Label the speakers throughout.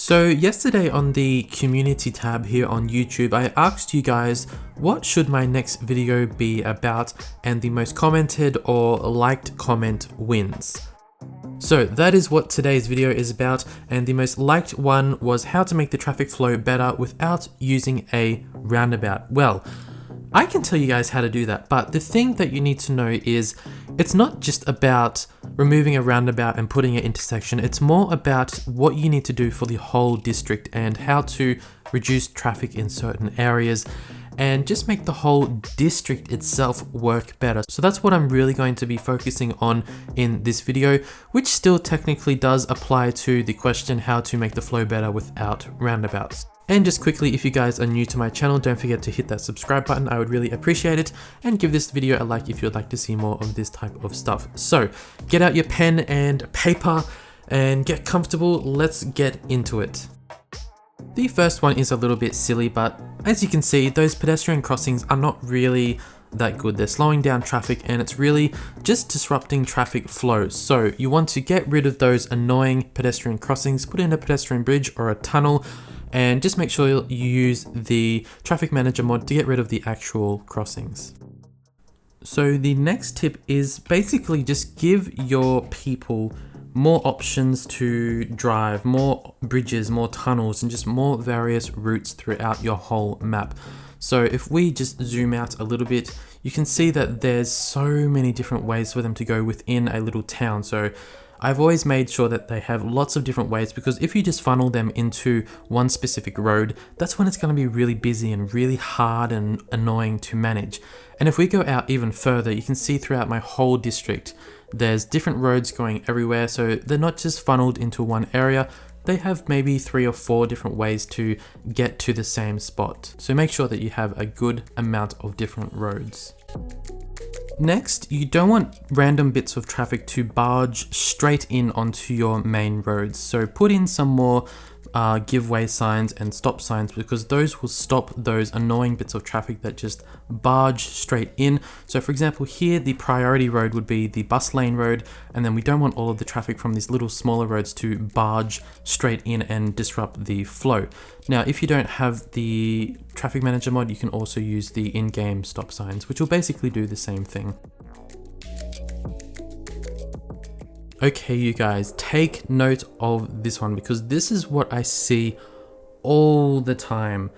Speaker 1: So yesterday on the community tab here on YouTube, I asked you guys what should my next video be about, and the most commented or liked comment wins. So that is what today's video is about, and the most liked one was how to make the traffic flow better without using a roundabout. Well, I can tell you guys how to do that, but the thing that you need to know is it's not just about removing a roundabout and putting an intersection. It's more about what you need to do for the whole district and how to reduce traffic in certain areas and just make the whole district itself work better. So that's what I'm really going to be focusing on in this video, which still technically does apply to the question how to make the flow better without roundabouts. And just quickly, if you guys are new to my channel, don't forget to hit that subscribe button. I would really appreciate it, and give this video a like if you'd like to see more of this type of stuff. So get out your pen and paper and get comfortable. Let's get into it. The first one is a little bit silly, but as you can see, those pedestrian crossings are not really that good. They're slowing down traffic and it's really just disrupting traffic flow. So you want to get rid of those annoying pedestrian crossings, put in a pedestrian bridge or a tunnel, and just make sure you use the traffic manager mod to get rid of the actual crossings. So the next tip is basically just give your people more options to drive, more bridges, more tunnels, and just more various routes throughout your whole map. So if we just zoom out a little bit, you can see that there's so many different ways for them to go within a little town. So I've always made sure that they have lots of different ways, because if you just funnel them into one specific road, that's when it's going to be really busy and really hard and annoying to manage. And if we go out even further, you can see throughout my whole district, there's different roads going everywhere. So they're not just funneled into one area. They have maybe 3 or 4 different ways to get to the same spot. So make sure that you have a good amount of different roads. Next, you don't want random bits of traffic to barge straight in onto your main roads. So put in some more give way signs and stop signs, because those will stop those annoying bits of traffic that just barge straight in. So for example, here the priority road would be the bus lane road, and then we don't want all of the traffic from these little smaller roads to barge straight in and disrupt the flow. Now, if you don't have the traffic manager mod, you can also use the in-game stop signs, which will basically do the same thing. Okay, you guys, take note of this one, because this is what I see all the time.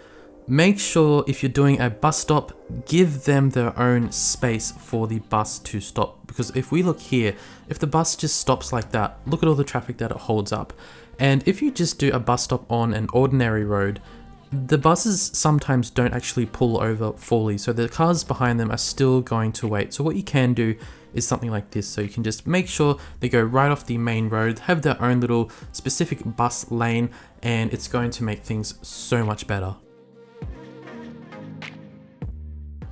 Speaker 1: Make sure if you're doing a bus stop, give them their own space for the bus to stop. Because if we look here, if the bus just stops like that, look at all the traffic that it holds up. And if you just do a bus stop on an ordinary road, the buses sometimes don't actually pull over fully, so the cars behind them are still going to wait. So what you can do is something like this. So you can just make sure they go right off the main road, have their own little specific bus lane, and it's going to make things so much better.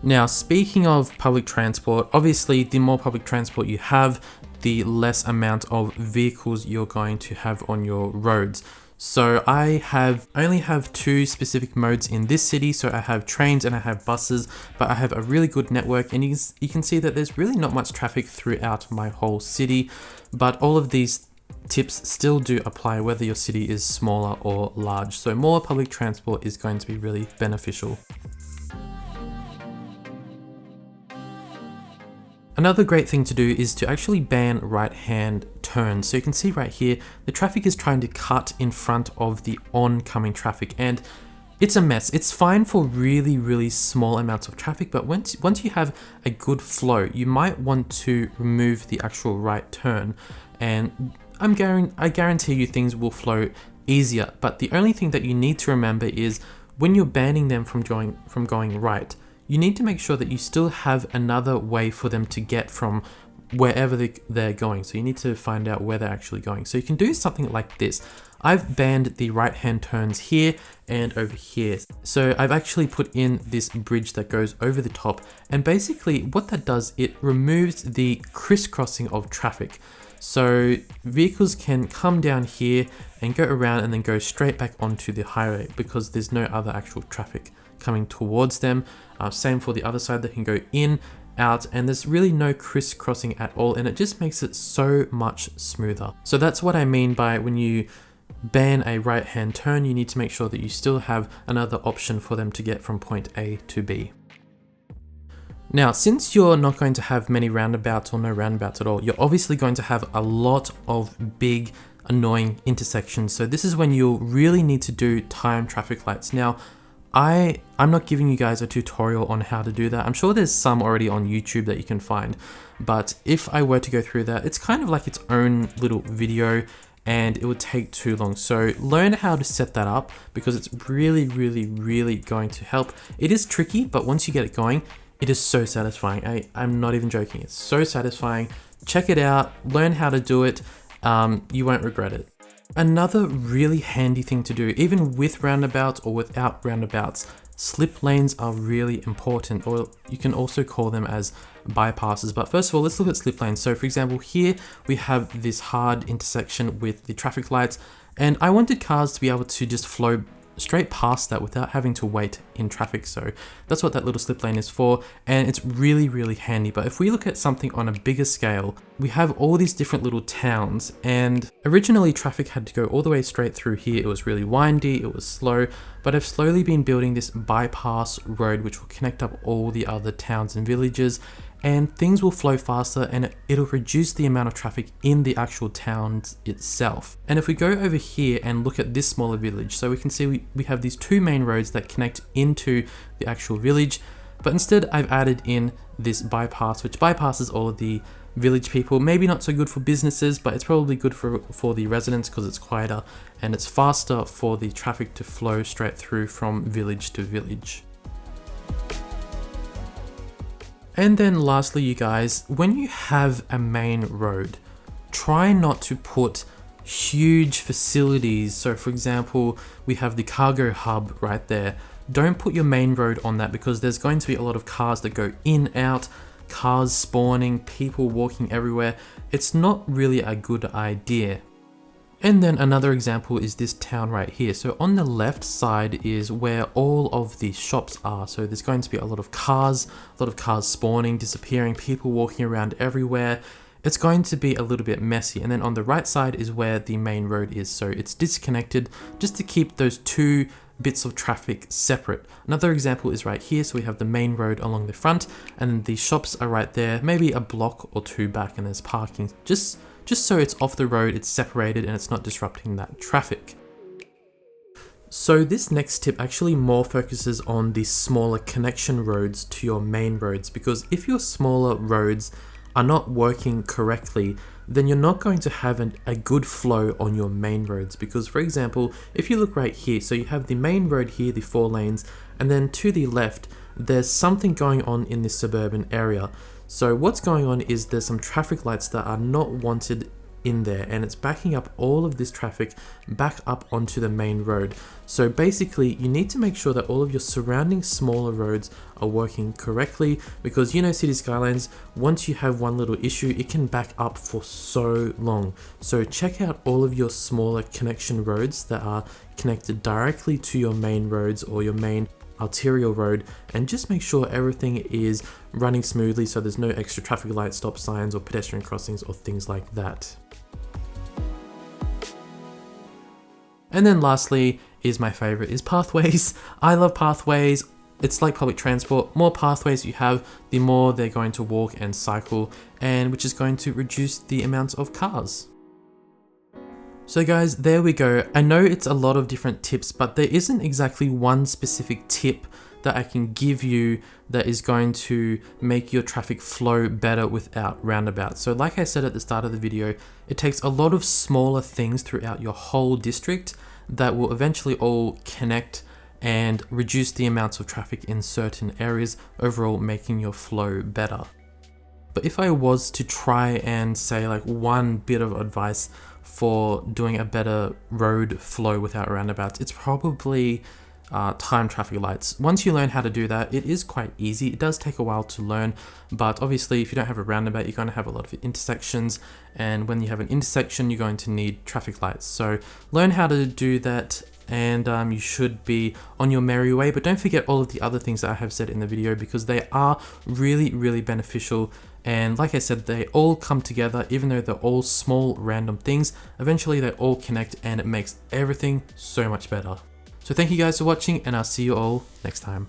Speaker 1: Now, speaking of public transport, obviously the more public transport you have, the less amount of vehicles you're going to have on your roads. So I only have 2 specific modes in this city. So I have trains and I have buses, but I have a really good network, and you can see that there's really not much traffic throughout my whole city, but all of these tips still do apply whether your city is smaller or large. So more public transport is going to be really beneficial. Another great thing to do is to actually ban right-hand turns. So you can see right here, the traffic is trying to cut in front of the oncoming traffic, and it's a mess. It's fine for really, really small amounts of traffic, but once you have a good flow, you might want to remove the actual right turn, and I guarantee you things will flow easier. But the only thing that you need to remember is when you're banning them from going right, you need to make sure that you still have another way for them to get from wherever they're going. So you need to find out where they're actually going. So you can do something like this. I've banned the right-hand turns here and over here. So I've actually put in this bridge that goes over the top. And basically what that does, it removes the crisscrossing of traffic. So vehicles can come down here and go around and then go straight back onto the highway, because there's no other actual traffic coming towards them. Same for the other side, they can go in, out, and there's really no crisscrossing at all, and it just makes it so much smoother. So that's what I mean by when you ban a right-hand turn, you need to make sure that you still have another option for them to get from point A to B. Now, since you're not going to have many roundabouts or no roundabouts at all, you're obviously going to have a lot of big, annoying intersections. So this is when you'll really need to do time traffic lights. Now, I'm not giving you guys a tutorial on how to do that. I'm sure there's some already on YouTube that you can find, but if I were to go through that, it's kind of like its own little video and it would take too long. So learn how to set that up because it's really, really, really going to help. It is tricky, but once you get it going, it is so satisfying. I'm not even joking. It's so satisfying. Check it out, learn how to do it. You won't regret it. Another really handy thing to do, even with roundabouts or without roundabouts, slip lanes are really important, or you can also call them as bypasses. But first of all, let's look at slip lanes. So for example, here we have this hard intersection with the traffic lights, and I wanted cars to be able to just flow straight past that without having to wait in traffic. So that's what that little slip lane is for, and it's really, really handy. But if we look at something on a bigger scale, we have all these different little towns, and originally traffic had to go all the way straight through here. It was really windy, it was slow, but I've slowly been building this bypass road which will connect up all the other towns and villages, and things will flow faster and it'll reduce the amount of traffic in the actual towns itself. And if we go over here and look at this smaller village, so we can see we have these two main roads that connect into the actual village, but instead I've added in this bypass which bypasses all of the village people. Maybe not so good for businesses, but it's probably good for the residents because it's quieter and it's faster for the traffic to flow straight through from village to village. And then lastly, you guys, when you have a main road, try not to put huge facilities. So for example, we have the cargo hub right there. Don't put your main road on that because there's going to be a lot of cars that go in, out, cars spawning, people walking everywhere. It's not really a good idea. And then another example is this town right here. So on the left side is where all of the shops are. So there's going to be a lot of cars spawning, disappearing, people walking around everywhere. It's going to be a little bit messy. And then on the right side is where the main road is. So it's disconnected just to keep those two bits of traffic separate. Another example is right here. So we have the main road along the front and then the shops are right there, maybe a block or two back, and there's parking just so it's off the road, it's separated and it's not disrupting that traffic. So this next tip actually more focuses on the smaller connection roads to your main roads, because if your smaller roads are not working correctly, then you're not going to have a good flow on your main roads. Because for example, if you look right here, so you have the main road here, the 4 lanes, and then to the left, there's something going on in this suburban area. So what's going on is there's some traffic lights that are not wanted in there, and it's backing up all of this traffic back up onto the main road. So basically you need to make sure that all of your surrounding smaller roads are working correctly, because you know City Skylines, once you have one little issue, it can back up for so long. So check out all of your smaller connection roads that are connected directly to your main roads or your main arterial road, and just make sure everything is running smoothly so there's no extra traffic light stop signs or pedestrian crossings or things like that. And then lastly is my favorite, is pathways. I love pathways. It's like public transport. More pathways you have, the more they're going to walk and cycle, and which is going to reduce the amount of cars. So guys, there we go. I know it's a lot of different tips, but there isn't exactly one specific tip that I can give you that is going to make your traffic flow better without roundabouts. So like I said at the start of the video, it takes a lot of smaller things throughout your whole district that will eventually all connect and reduce the amounts of traffic in certain areas, overall making your flow better. But if I was to try and say like one bit of advice for doing a better road flow without roundabouts, it's probably time traffic lights. Once you learn how to do that, it is quite easy. It does take a while to learn, but obviously if you don't have a roundabout, you're going to have a lot of intersections, and when you have an intersection, you're going to need traffic lights. So learn how to do that and you should be on your merry way. But don't forget all of the other things that I have said in the video, because they are really beneficial. And like I said, they all come together. Even though they're all small random things, eventually they all connect and it makes everything so much better. So thank you guys for watching, and I'll see you all next time.